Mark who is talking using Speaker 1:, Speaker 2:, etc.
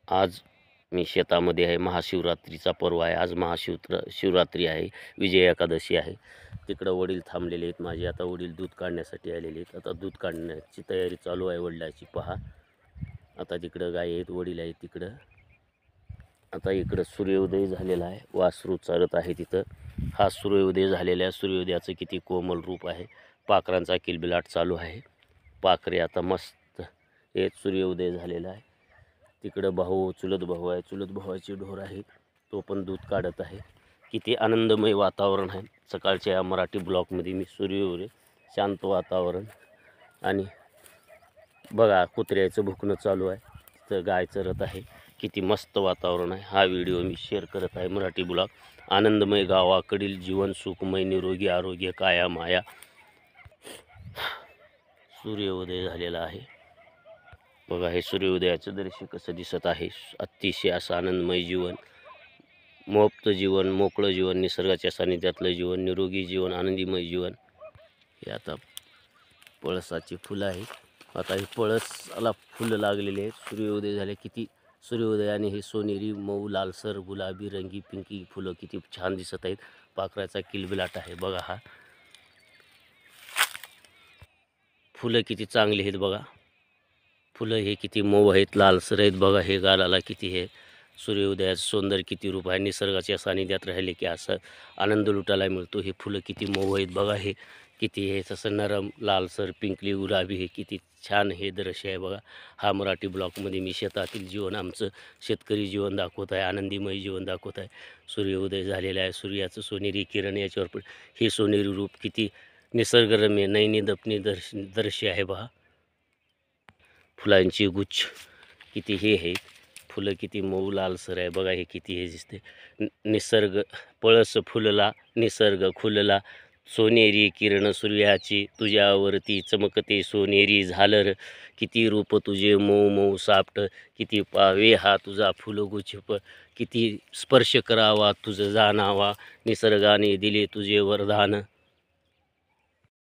Speaker 1: आज मी शेतामध्ये आहे. महाशिवरात्रीचा पर्व आहे. आज शिवरात्री आहे. विजय एकादशी आहे. तिकडं वडील थांबलेले आहेत माझे. आता वडील दूध काढण्यासाठी आलेले आहेत. आता दूध काढण्याची तयारी चालू आहे वडिलांची. पहा, आता तिकडं गाय आहेत, वडील आहेत तिकडं. आता इकडं सूर्योदय झालेला आहे. वासरू चरत आहे तिथं. हा सूर्योदय झालेल्या सूर्योदयाचं किती कोमल रूप आहे. पाखरांचा किलबिलाट चालू आहे. पाखरे आता मस्त हे सूर्योदय झालेला आहे. तिकडं भाऊ, चुलत भाऊ आहे. चुलत भावाची ढोर आहे. तो पण दूध काढत आहे. किती आनंदमय वातावरण आहे. सकाळच्या या मराठी ब्लॉकमध्ये मी सूर्योदय, शांत वातावरण आणि बघा कुत्र्याचं भुकणं चालू आहे. तर गाय चरत आहे. किती मस्त वातावरण आहे. हा व्हिडिओ मी शेअर करत आहे. मराठी ब्लॉग आनंदमय गावाकडील जीवन सुखमय निरोगी आरोग्य काया माया. सूर्योदय झालेला आहे. बघा हे सूर्योदयाचं दृश्य कसं दिसत आहे. अतिशय असं आनंदमय जीवन, मुक्त जीवन, मोकळं जीवन, निसर्गाच्या सानिध्यातलं जीवन, निरोगी जीवन, आनंदीमय जीवन. हे आता पळसाची फुलं आहेत. आता हे पळसाला फुलं लागलेले आहेत. सूर्योदय झाले. किती सूर्योदयाने हे सोनेरी, मऊ, लालसर, गुलाबी, रंगी, पिंकी फुलं किती छान दिसत आहेत. पाखराचा किलबिलाट आहे. बघा हा फुलं किती चांगली आहेत. बघा फुलं हे किती मऊ आहेत, लालसर आहेत. बघा हे गालाला किती हे सूर्योदयाचं सौंदर्य किती रूप आहे. निसर्गाच्या सानिध्यात राहिले की असं आनंद लुटायला मिळतो. हे फुलं किती मऊ आहेत. बघा हे किती हे तसं नरम, लालसर, पिंकली, गुलाबी हे किती छान हे दृश्य आहे. बघा हा मराठी ब्लॉकमध्ये मी शेतातील जीवन, आमचं शेतकरी जीवन दाखवत आहे. आनंदीमय जीवन दाखवत आहे. सूर्योदय झालेला आहे. सूर्याचं सोनेरी किरण याच्यावर पण हे सोनेरी रूप किती निसर्गरम्य, नैनी दपनी दृश्य आहे. पहा फुलांची गुच्छ किती हे आहे. फुलं किती मऊ लालसर आहे. बघा हे किती हे दिसते. निसर्ग पळस फुलला, निसर्ग खुलला, सोनेरी किरण सूर्याची तुझ्यावरती चमकते सोनेरी झालर. किती रूप तुझे मऊ मऊ सापट, किती पावे हा तुझा फुलगुच्छ, किती स्पर्श करावा तुझं जाणावा, निसर्गाने दिले तुझे वरदान.